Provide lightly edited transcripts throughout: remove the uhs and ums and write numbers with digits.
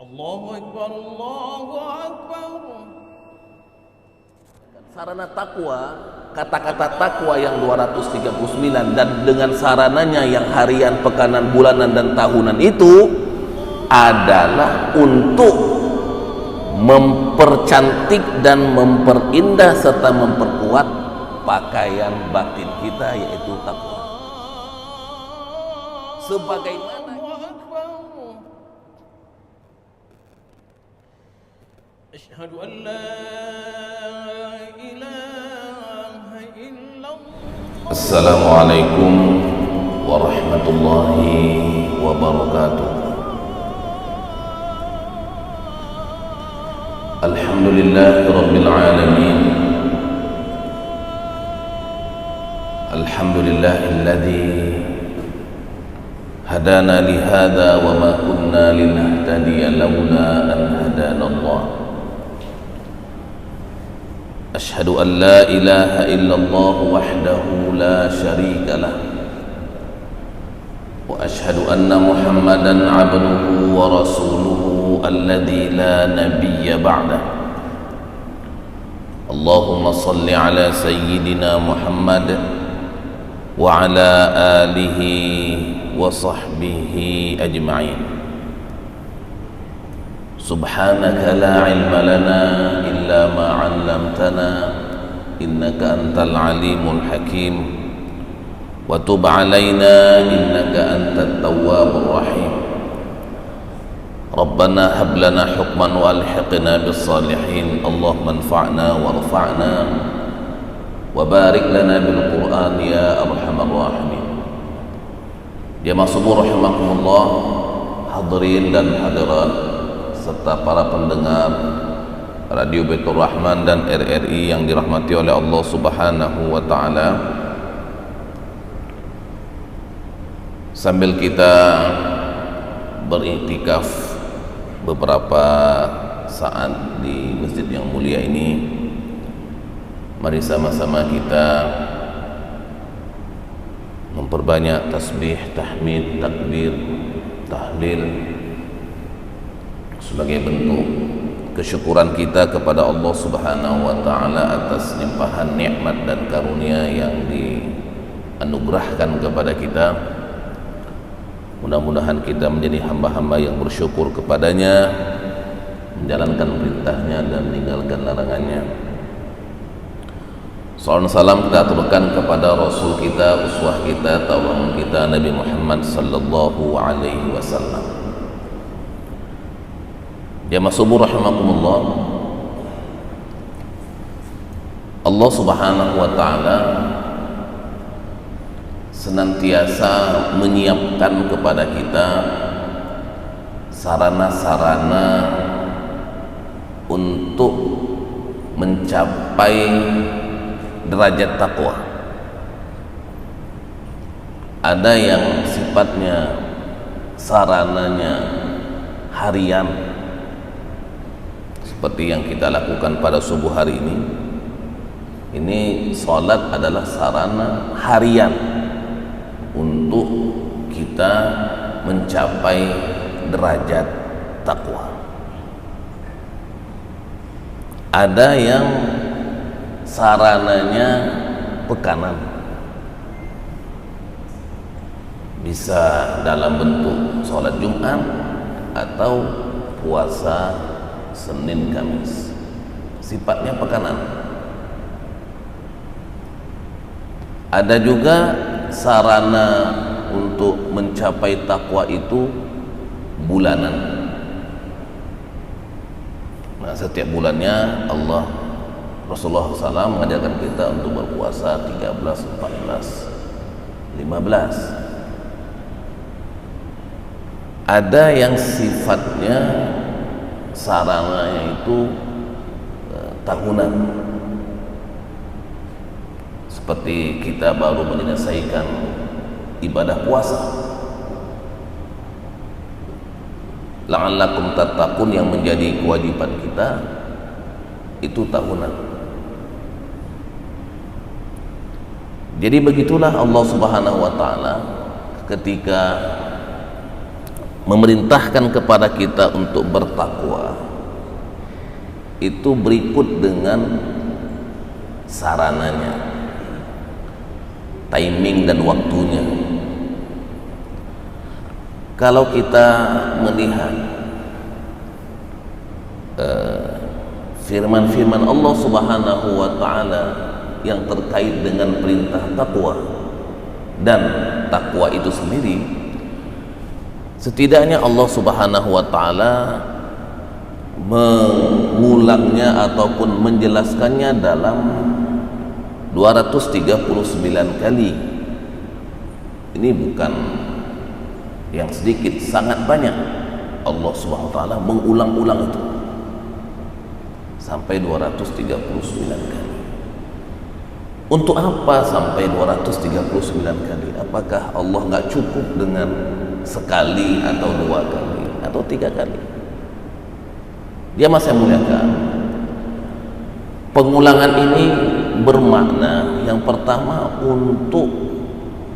Allahu Akbar, Allahu Akbar. Sarana takwa, kata-kata takwa yang 239 dan dengan sarananya yang harian, pekanan, bulanan dan tahunan itu adalah untuk mempercantik dan memperindah serta memperkuat pakaian batin kita, yaitu takwa. Sebagaimana Asyhadu an la ilaha illallah. Assalamualaikum warahmatullahi wabarakatuh. Alhamdulillahi rabbil alamin. Alhamdulillahilladzi hadana li hadza wa ma kunna linahtadiya laula an hadana Allah. Asyhadu an la ilaha illallah wahdahu la syarika lah wa asyhadu anna Muhammadan abduhu wa rasuluhu alladzi la nabiyya ba'dah. Allahumma salli ala sayyidina Muhammad wa ala alihi wa sahbihi ajma'in. Subhanaka la ilma lana illa ma 'allamtana innaka antal alimul hakim wa tub 'alaina innaka antat tawwabur rahim. Rabbana hab lana hukman wa alhiqna bis salihin. Allahumma anfa'na warfa'na wa barik lana bil Qur'an ya arhamar rahimin. Jamaah subuh rahimakumullah, hadirin dan hadirat serta para pendengar Radio Baitur Rahman dan RRI yang dirahmati oleh Allah Subhanahu wa taala. Sambil kita beriktikaf beberapa saat di masjid yang mulia ini, mari sama-sama kita memperbanyak tasbih, tahmid, takbir, tahlil sebagai bentuk kesyukuran kita kepada Allah Subhanahu wa taala atas limpahan nikmat dan karunia yang dianugerahkan kepada kita. Mudah-mudahan kita menjadi hamba-hamba yang bersyukur kepadanya, menjalankan perintahnya dan meninggalkan larangannya. Salam salam kita aturkan kepada Rasul kita, uswah kita, tauladan kita, Nabi Muhammad sallallahu alaihi wasallam. Jamaah subuh rahimakumullah, Allah Subhanahu wa taala senantiasa menyiapkan kepada kita sarana-sarana untuk mencapai derajat takwa. Ada yang sifatnya sarananya harian, seperti yang kita lakukan pada subuh hari ini. Ini salat adalah sarana harian untuk kita mencapai derajat takwa. Ada yang sarananya pekanan, bisa dalam bentuk salat Jumat atau puasa Senin Kamis, sifatnya pekanan. Ada juga sarana untuk mencapai takwa itu bulanan. Nah, setiap bulannya Rasulullah SAW mengajarkan kita untuk berpuasa 13, 14, 15. Ada yang sifatnya sarananya itu tahunan, seperti kita baru menyelesaikan ibadah puasa, la'allakum tattaqun, yang menjadi kewajiban kita itu tahunan. Jadi begitulah Allah Subhanahu wa taala ketika memerintahkan kepada kita untuk bertakwa itu berikut dengan sarananya, timing dan waktunya. Kalau kita melihat firman-firman Allah Subhanahu wa taala yang terkait dengan perintah takwa dan takwa itu sendiri, setidaknya Allah Subhanahu wa taala mengulangnya ataupun menjelaskannya dalam 239 kali. Ini bukan yang sedikit, sangat banyak. Allah Subhanahu wa taala mengulang-ulang itu sampai 239 kali. Untuk apa sampai 239 kali? Apakah Allah nggak cukup dengan sekali atau 2 kali atau 3 kali? Dia masih muliakan. Pengulangan ini bermakna yang pertama untuk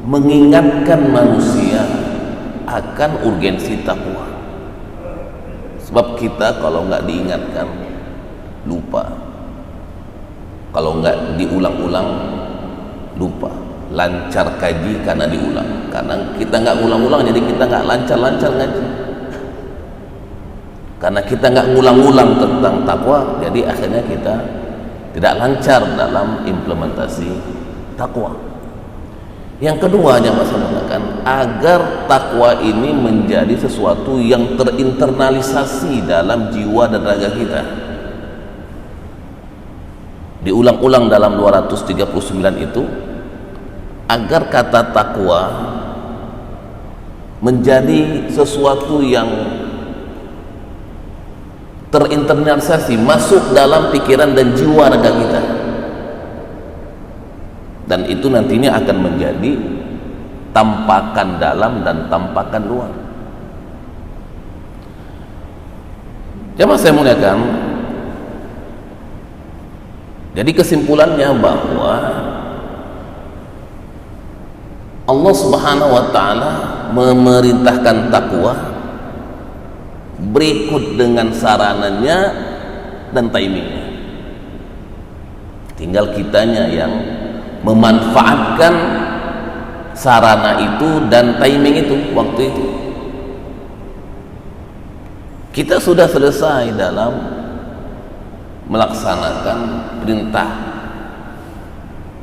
mengingatkan manusia akan urgensi takwa. Sebab kita kalau nggak diingatkan lupa, kalau nggak diulang-ulang lupa. Lancar kaji karena diulang, karena kita nggak ulang-ulang jadi kita nggak lancar-lancar ngaji. Karena kita nggak ngulang-ulang tentang takwa, jadi akhirnya kita tidak lancar dalam implementasi takwa. Yang kedua, yang saya mengatakan, agar takwa ini menjadi sesuatu yang terinternalisasi dalam jiwa dan raga kita. Diulang-ulang dalam 239 itu, agar kata takwa menjadi sesuatu yang terinternalisasi, masuk dalam pikiran dan jiwa raga kita, dan itu nantinya akan menjadi tampakan dalam dan tampakan luar. Jamaah saya muliakan, jadi kesimpulannya bahwa Allah Subhanahu wa taala memerintahkan takwa berikut dengan sarananya dan timingnya. Tinggal kitanya yang memanfaatkan sarana itu dan timing itu, waktu itu. Kita sudah selesai dalam melaksanakan perintah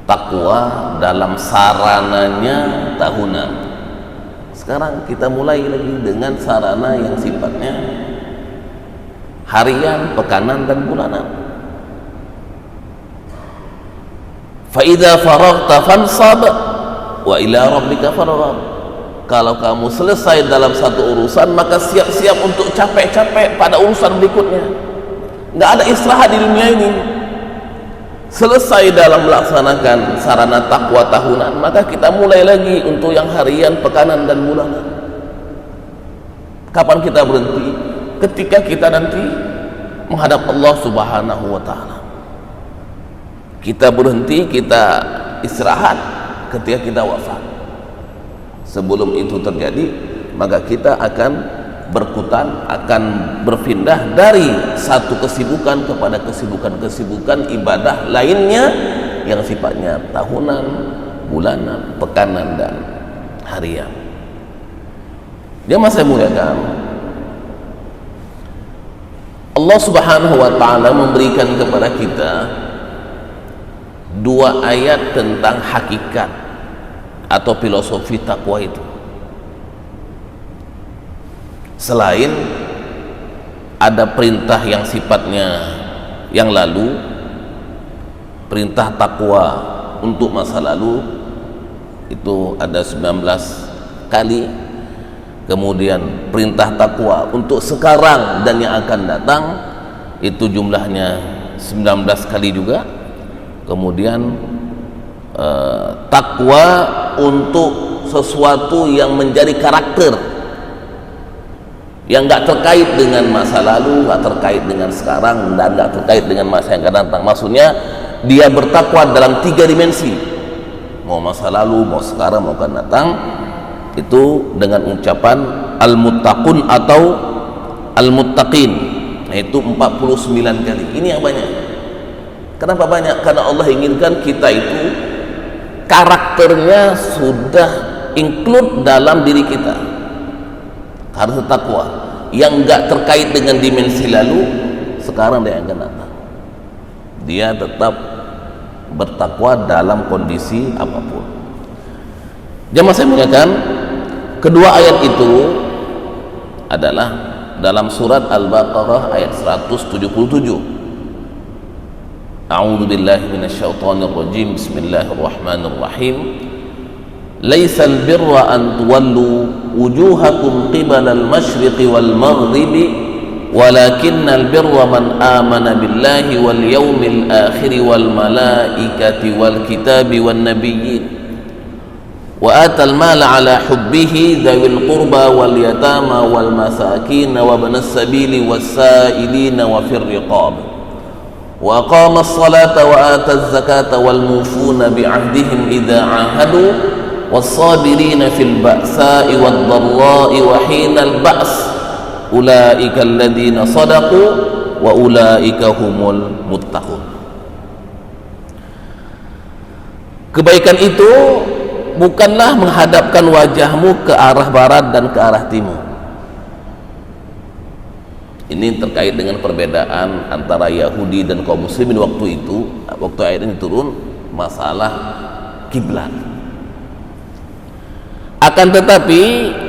takwa dalam sarananya tahunan. Sekarang kita mulai lagi dengan sarana yang sifatnya harian, pekanan, dan bulanan. Fa idza faraghta fansab wa ila rabbika farghab. Kalau kamu selesai dalam satu urusan, maka siap-siap untuk capek-capek pada urusan berikutnya. Nggak ada istirahat di dunia ini. Selesai dalam melaksanakan sarana takwa tahunan, maka kita mulai lagi untuk yang harian, pekanan, dan bulanan. Kapan kita berhenti? Ketika kita nanti menghadap Allah Subhanahu wa taala. Kita berhenti, kita istirahat ketika kita wafat. Sebelum itu terjadi, maka kita akan berkutan, akan berpindah dari satu kesibukan kepada kesibukan ibadah lainnya yang sifatnya tahunan, bulanan, pekanan, dan harian. Dia masih muliakan, Allah Subhanahu wa taala memberikan kepada kita 2 ayat tentang hakikat atau filosofi takwa itu. Selain ada perintah yang sifatnya yang lalu, perintah takwa untuk masa lalu itu ada 19 kali, kemudian perintah takwa untuk sekarang dan yang akan datang itu jumlahnya 19 kali juga, kemudian takwa untuk sesuatu yang menjadi karakter yang nggak terkait dengan masa lalu, nggak terkait dengan sekarang, dan nggak terkait dengan masa yang akan datang. Maksudnya dia bertakwa dalam 3 dimensi, mau masa lalu, mau sekarang, mau akan datang. Itu dengan ucapan al-muttaqun atau al-muttaqin, yaitu 49 kali. Ini yang banyak. Kenapa banyak? Karena Allah inginkan kita itu karakternya sudah include dalam diri kita. Harus takwa. Yang enggak terkait dengan dimensi lalu, sekarang dia akan datang. Dia tetap bertakwa dalam kondisi apapun. Jamaah saya muliakan, kedua ayat itu adalah dalam surat Al-Baqarah ayat 177. A'udzu billahi minasyaitonir rajim. Bismillahirrahmanirrahim. Laisal birra an tuwallu wujuhakum qibala al-masyriqi wal maghribi walakinnal birra man amana billahi wal yawmil akhir wal malaikati wal kitabi wan nabiyyin wa atal mala ala hubbihi dhawil qurba wal yatama wal masakin wa ibnas sabili was sa'ilina wa fir riqab wa aqama as-salata wa ata az-zakata wal mufuna bi 'ahdihim idza 'ahadu was-sabirina fil ba'sa'i wad-dharra'i wa hinal ba's ulaika alladziina shadaqu wa ulaika humul muttaqun. Kebaikan itu bukanlah menghadapkan wajahmu ke arah barat dan ke arah timur. Ini terkait dengan perbedaan antara Yahudi dan kaum muslimin waktu itu, waktu ayat ini turun, masalah kiblat. Akan tetapi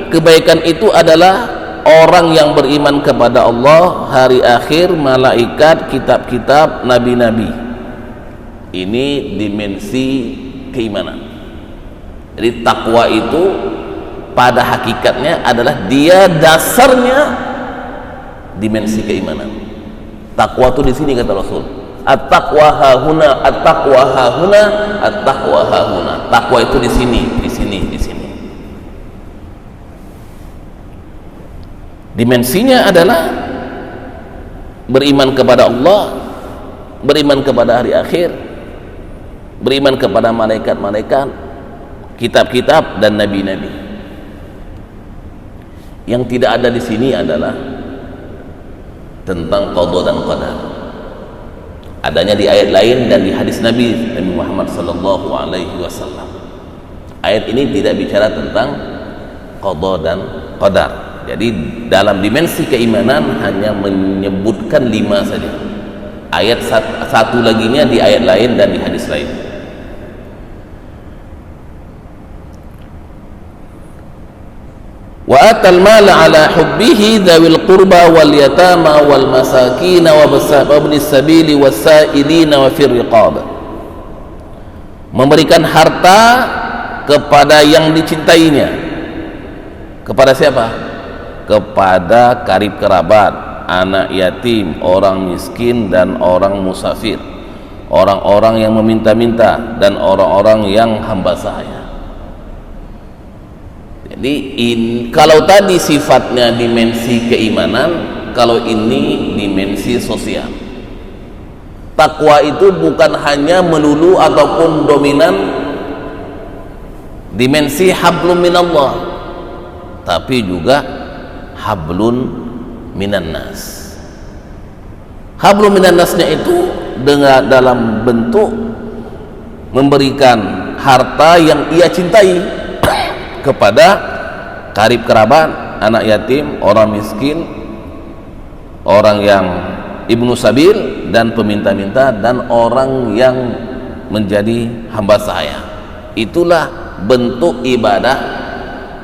kebaikan itu adalah orang yang beriman kepada Allah, hari akhir, malaikat, kitab-kitab, nabi-nabi. Ini dimensi keimanan. Jadi takwa itu pada hakikatnya adalah dia dasarnya dimensi keimanan. Takwa itu di sini kata Rasul. At-taqwa hahuna, at-taqwa hahuna, at-taqwa hahuna. Takwa itu di sini, di sini, di sini. Dimensinya adalah beriman kepada Allah, beriman kepada hari akhir, beriman kepada malaikat-malaikat, kitab-kitab dan nabi-nabi. Yang tidak ada di sini adalah tentang qada dan qadar. Adanya di ayat lain dan di hadis Nabi Muhammad sallallahu alaihi wasallam. Ayat ini tidak bicara tentang qada dan qadar. Jadi dalam dimensi keimanan hanya menyebutkan 5 saja. Ayat satu laginya di ayat lain dan di hadis lain. Wa atal mala ala hubbihi dzawil qurba wal yatama wal masakin wa ibnis sabili was sa'ilina wa fir riqab. Memberikan harta kepada yang dicintainya. Kepada siapa? Kepada karib kerabat, anak yatim, orang miskin dan orang musafir, orang-orang yang meminta-minta dan orang-orang yang hamba sahaya. Jadi kalau tadi sifatnya dimensi keimanan, kalau ini dimensi sosial. Takwa itu bukan hanya melulu ataupun dominan dimensi hablum minallah, tapi juga hablun minan nas. Hablun minan nasnya itu dengan dalam bentuk memberikan harta yang ia cintai kepada karib kerabat, anak yatim, orang miskin, orang yang ibnu sabil dan peminta-minta dan orang yang menjadi hamba sahaya. Itulah bentuk ibadah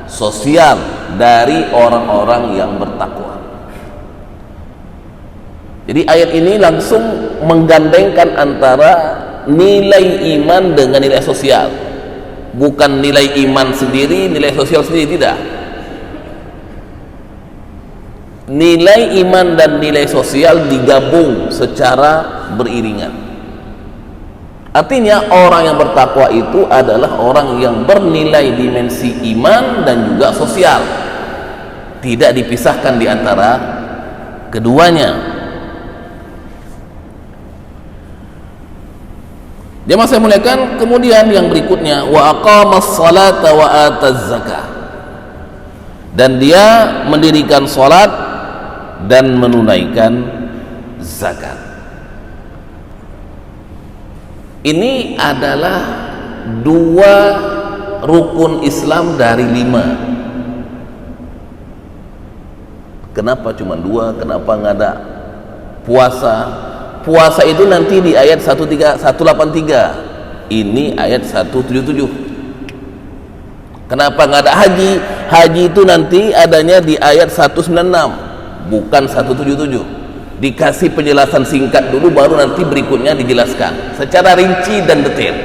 sosial dari orang-orang yang bertakwa. Jadi ayat ini langsung menggandengkan antara nilai iman dengan nilai sosial. Bukan nilai iman sendiri, nilai sosial sendiri, tidak. Nilai iman dan nilai sosial digabung secara beriringan. Artinya orang yang bertakwa itu adalah orang yang bernilai dimensi iman dan juga sosial, tidak dipisahkan di antara keduanya. Jemaah saya muliakan, kemudian yang berikutnya wa aqamas salata wa ataz zakah. dan dia mendirikan sholat dan menunaikan zakat. Ini adalah 2 rukun Islam dari 5. Kenapa cuma 2? Kenapa nggak ada puasa? Puasa itu nanti di ayat 183. Ini ayat 177. Kenapa nggak ada haji? Haji itu nanti adanya di ayat 196, bukan 177. Dikasih penjelasan singkat dulu, baru nanti berikutnya dijelaskan secara rinci dan detail.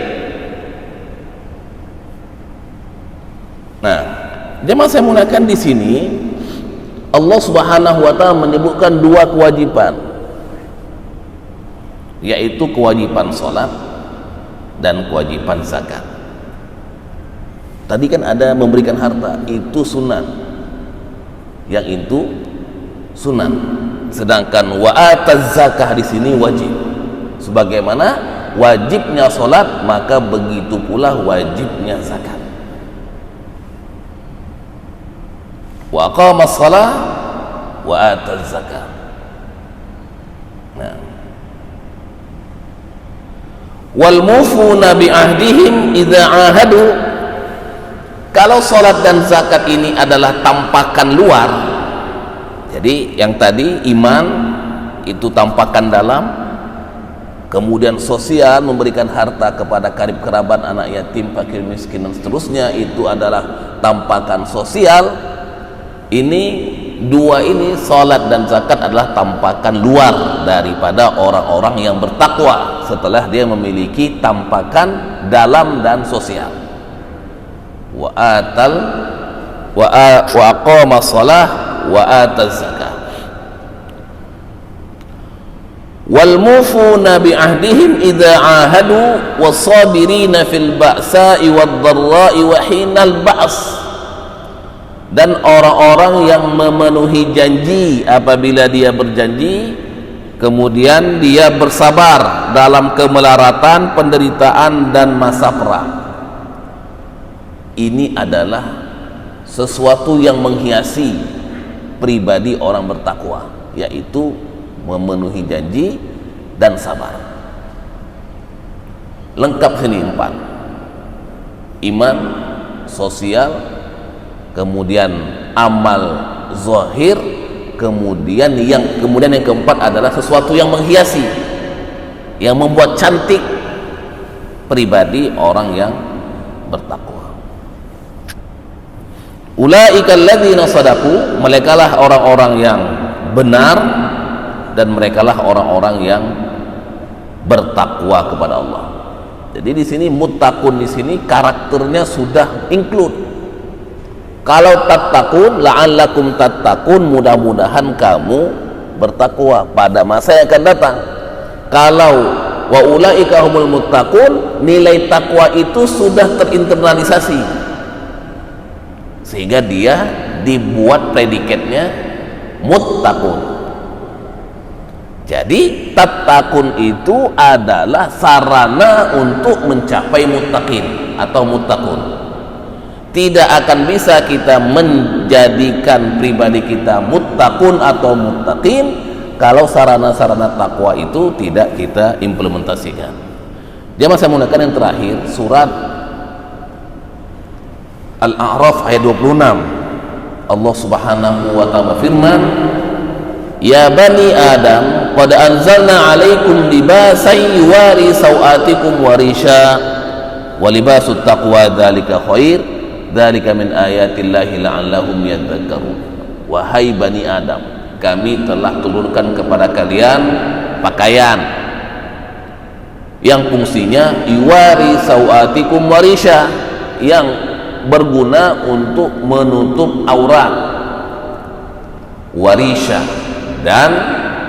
Nah, jemaah saya muliakan, di sini Allah Subhanahu wa taala menyebutkan 2 kewajiban, yaitu kewajiban sholat dan kewajiban zakat. Tadi kan ada memberikan harta, itu sunnah, yang itu sunnah. Sedangkan wa ataz zakah di sini wajib. Sebagaimana wajibnya sholat, maka begitu pula wajibnya zakat. Wa aqamas shalah wa ataz zakah. Nah, wal mufuna bi ahdihim idza ahadu. Kalau sholat dan zakat ini adalah tampakan luar, jadi yang tadi iman itu tampakan dalam, kemudian sosial, memberikan harta kepada karib kerabat, anak yatim, fakir miskin dan seterusnya, itu adalah tampakan sosial. Ini 2 ini, sholat dan zakat, adalah tampakan luar daripada orang-orang yang bertakwa setelah dia memiliki tampakan dalam dan sosial. Wa aqama shalah wa ataz zakah. Wal mufuna bi ahdihim idza ahadu was-sabirina fil ba'sa'i wad-dharra'i wa hinal ba's. Dan orang-orang yang memenuhi janji apabila dia berjanji, kemudian dia bersabar dalam kemelaratan, penderitaan dan masa perang. Ini adalah sesuatu yang menghiasi pribadi orang bertakwa, yaitu memenuhi janji dan sabar. Lengkap sini 4: iman, sosial, kemudian amal zahir, kemudian yang keempat adalah sesuatu yang menghiasi, yang membuat cantik pribadi orang yang bertakwa. Ulaika alladzina shadaqu, merekalah orang-orang yang benar dan merekalah orang-orang yang bertakwa kepada Allah. Jadi di sini muttaqun, di sini karakternya sudah include. Kalau tattaqun, la'allakum tattaqun, mudah-mudahan kamu bertakwa pada masa yang akan datang. Kalau wa ulaika humul muttaqun, nilai takwa itu sudah terinternalisasi, sehingga dia dibuat predikatnya muttaqun. Jadi tattaqun itu adalah sarana untuk mencapai muttaqin atau muttaqun. Tidak akan bisa kita menjadikan pribadi kita muttaqun atau muttaqin kalau sarana-sarana takwa itu tidak kita implementasikan. Jamaah saya menggunakan yang terakhir, surat Al-A'raf ayat 26. Allah Subhanahu wa ta'ala firman, ya bani Adam, qad anzalna 'alaikum libasan yuwari sawatikum wa risha wa libasut taqwa dzalika khair dzalika min ayatillahi la'allahum yadhakkarun. Wahai bani Adam, kami telah turunkan kepada kalian pakaian yang fungsinya yuwari sawatikum wa risha, yang berguna untuk menutup aurat, warisha, dan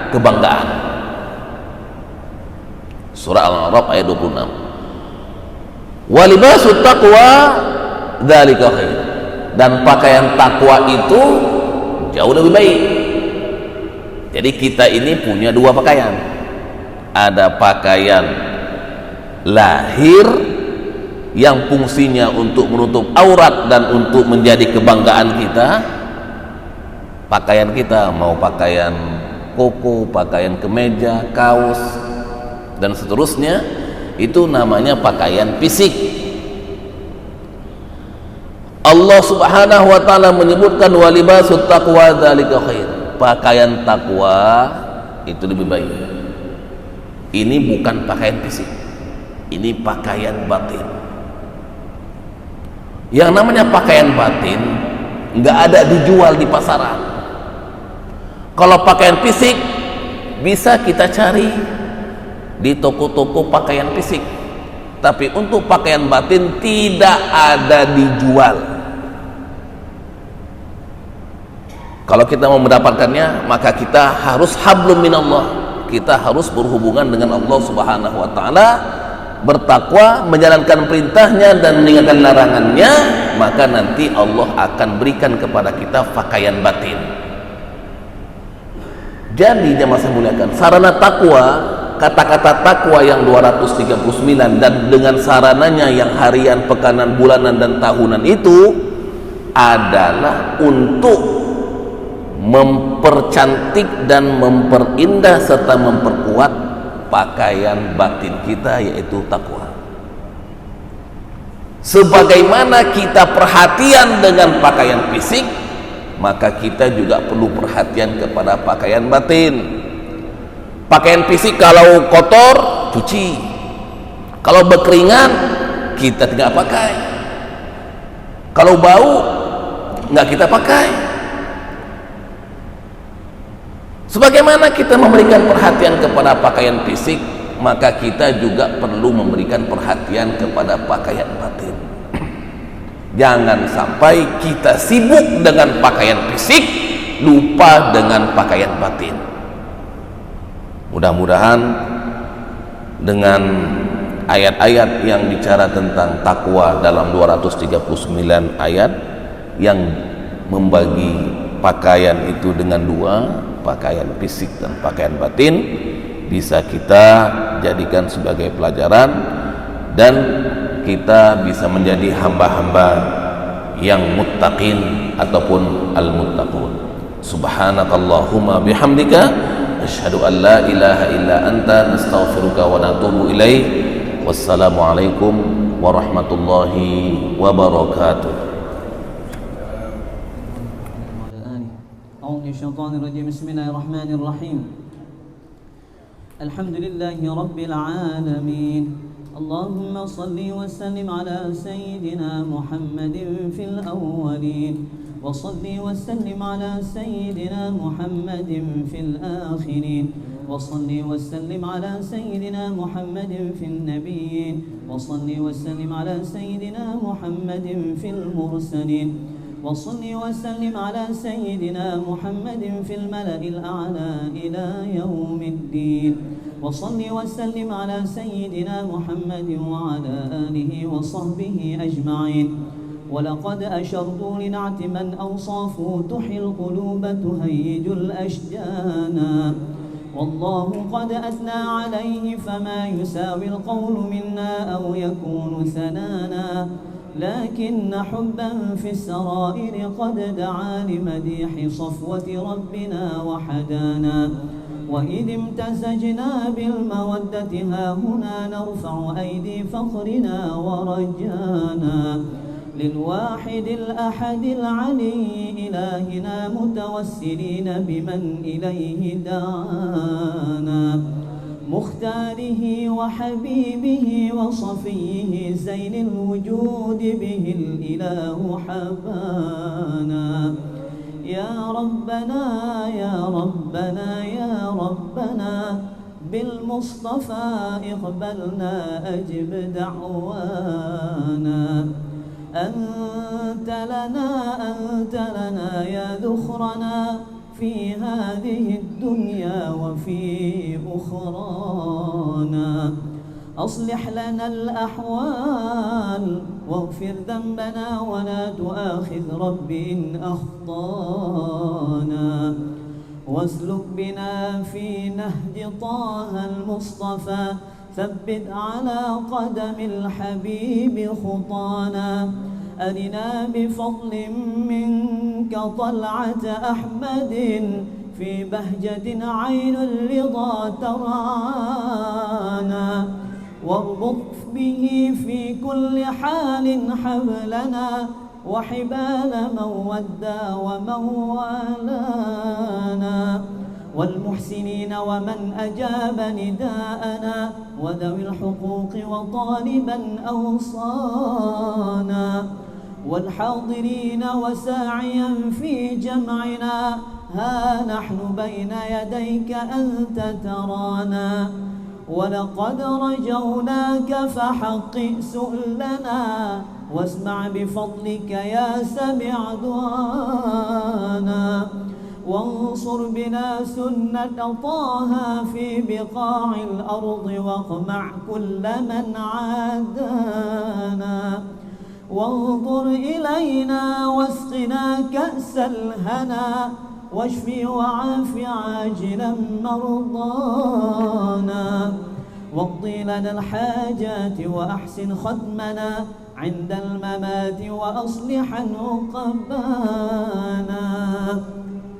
kebanggaan. Surah Al-A'raf ayat 26. Walibasut taqwa dzalika khair, dan pakaian takwa itu jauh lebih baik. Jadi kita ini punya 2 pakaian. Ada pakaian lahir yang fungsinya untuk menutup aurat dan untuk menjadi kebanggaan kita, Pakaian kita mau pakaian koko, pakaian kemeja, kaos dan seterusnya, itu namanya pakaian fisik. Allah Subhanahu wa taala menyebutkan walibasut taqwa dzalika khair. Pakaian takwa itu lebih baik. Ini bukan pakaian fisik. Ini pakaian batin. Yang namanya pakaian batin nggak ada dijual di pasaran. Kalau pakaian fisik bisa kita cari di toko-toko pakaian fisik, tapi untuk pakaian batin tidak ada dijual. Kalau kita mau mendapatkannya, maka kita harus hablum minallah, kita harus berhubungan dengan Allah Subhanahu wa taala, bertakwa, menjalankan perintahnya dan meninggalkan larangannya, maka nanti Allah akan berikan kepada kita pakaian batin. Jadi jemaah saya muliakan, sarana takwa, kata-kata takwa yang 239 dan dengan sarananya yang harian, pekanan, bulanan dan tahunan itu adalah untuk mempercantik dan memperindah serta memperkuat pakaian batin kita, yaitu takwa. Sebagaimana kita perhatian dengan pakaian fisik, maka kita juga perlu perhatian kepada pakaian batin. Pakaian fisik kalau kotor, cuci. Kalau berkeringat, kita tidak pakai. Kalau bau, nggak kita pakai. Sebagaimana kita memberikan perhatian kepada pakaian fisik, maka kita juga perlu memberikan perhatian kepada pakaian batin. Jangan sampai kita sibuk dengan pakaian fisik, lupa dengan pakaian batin. Mudah-mudahan dengan ayat-ayat yang bicara tentang takwa dalam 239 ayat yang membagi pakaian itu dengan dua, pakaian fisik dan pakaian batin, bisa kita jadikan sebagai pelajaran dan kita bisa menjadi hamba-hamba yang muttaqin ataupun al-muttaqun. Subhanakallahumma bihamdika asyhadu an la ilaha illa anta nastaghfiruka wa natubu ilaik. Wassalamualaikum warahmatullahi wabarakatuh. Bismillahirrahmanirrahim. Alhamdulillahi rabbil alamin. اللهم صل وسلم على سيدنا محمد في الأولين وصل وسلم على سيدنا محمد في الآخرين وصل وسلم على سيدنا محمد في النبيين وصل وسلم على سيدنا محمد في المرسلين وصل وسلم على سيدنا محمد في الملأ الأعلى إلى يوم الدين وصل وسلم على سيدنا محمد وعلى آله وصحبه أجمعين. ولقد أشرت لنعت من أوصافه تحيي القلوب تهيج الأشجان والله قد أثنى عليه فما يساوي القول منا أو يكون ثنانا لكن حبا في السرائر قد دعا لمديح صفوة ربنا وحدانا وإذ امتزجنا بالمودة ها هنا نرفع أيدي فخرنا ورجانا للواحد الأحد العلي إلهنا متوسلين بمن إليه دعانا مختاره وحبيبه وصفيه زين الوجود به الإله حبانا يا ربنا يا ربنا يا ربنا بالمصطفى اقبلنا أجب دعوانا أنت لنا يا ذخرنا في هذه الدنيا وفي أخرانا أصلح لنا الأحوال واغفر ذنبنا ولا تؤاخذ رب إن أخطانا واسلك بنا في نهج طه المصطفى ثبت على قدم الحبيب خطانا أرنا بفضل منك كطلعة أحمد في بهجة عين الرضا ترانا واربط به في كل حال حبلنا وحبال من ودى ومن والانا والمحسنين ومن أجاب نداءنا وذوي الحقوق وطالبا أوصانا والحاضرين وساعيا في جمعنا ها نحن بين يديك أنت ترانا ولقد رجوناك فحقق سؤلنا واسمع بفضلك يا سميع دعانا وانصر بنا سنة طه في بقاع الأرض واقمع كل من عادانا وانظر إلينا واسقنا كأس الهنا واشفي وعاف عاجلا مرضانا واقضي لنا الحاجات وأحسن ختمنا عند الممات وأصلح عقبانا.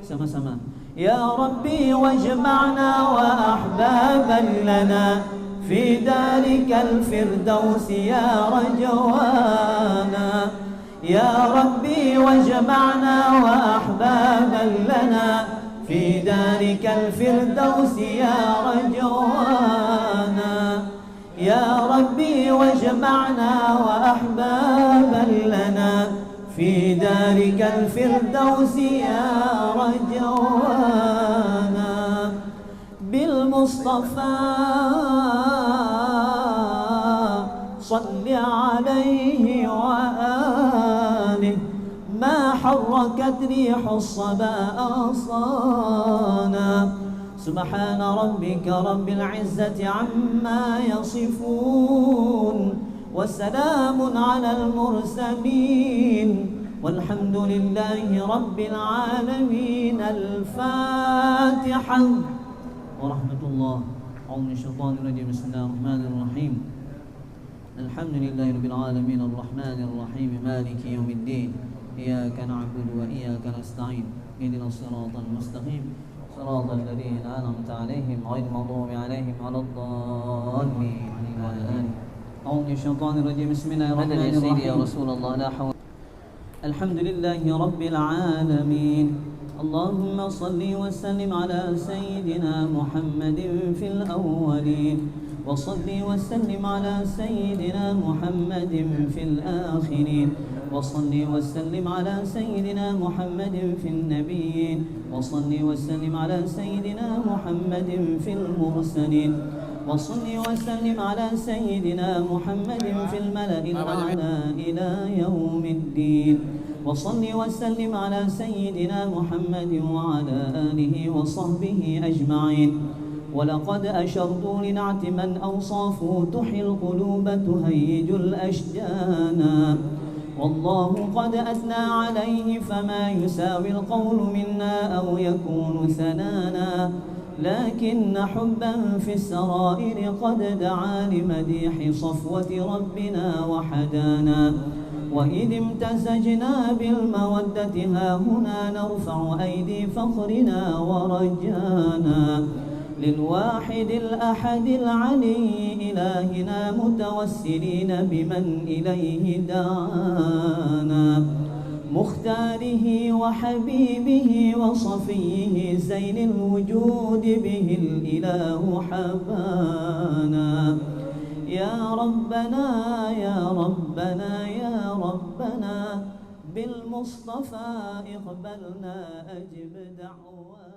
Sama-sama. يا ربي واجمعنا وأحبابا لنا في دارك الفردوس يا رجوانا يا ربي واجمعنا وأحبابا لنا في دارك الفردوس يا رجوانا يا ربي واجمعنا وأحبابا لنا في دارك الفردوس يا رجوانا بالمصطفى صل عليه وآله ما حركت ريح الصبا أغصانا سبحان ربك رب العزة عما يصفون وسلام على المرسلين والحمد لله رب العالمين. الفاتحة ورحمة الله. أعوذ من الشيطان الرجيم. بسم الله الرحمن الرحيم. الحمد لله رب العالمين الرحمن الرحيم مالك يوم الدين إياك نعبد وإياك نستعين اهدنا الصراط المستقيم صراط الذين أنعمت عليهم غير المغضوب عليهم ولا الضالين. أعوذ من الشيطان الرجيم. بسم الله الرحمن الرحيم. يا رسول الله لا حول. الحمد لله رب العالمين. اللهم صل وسلم على سيدنا محمد في الأولين وصل وسلم على سيدنا محمد في الآخرين وصل وسلم على سيدنا محمد في النبيين وصل وسلم على سيدنا محمد في المرسلين وصل وسلم على سيدنا محمد في الملأ الأعلى إلى يوم الدين وصل وسلم على سيدنا محمد وعلى آله وصحبه أجمعين. ولقد أشرت لنعت من أوصافه تحيي القلوب تهيج الأشجانا والله قد أثنى عليه فما يساوي القول منا أو يكون ثنانا لكن حبا في السرائر قد دعا لمديح صفوة ربنا وحدانا وإذ امتزجنا بالمودة ها هنا نرفع أيدي فخرنا ورجانا للواحد الأحد العلي إلهنا متوسلين بمن إليه دعانا مختاره وحبيبه وصفيه زين الوجود به الإله حبانا يا ربنا يا ربنا يا ربنا بالمصطفى اقبلنا أجب دعوانا.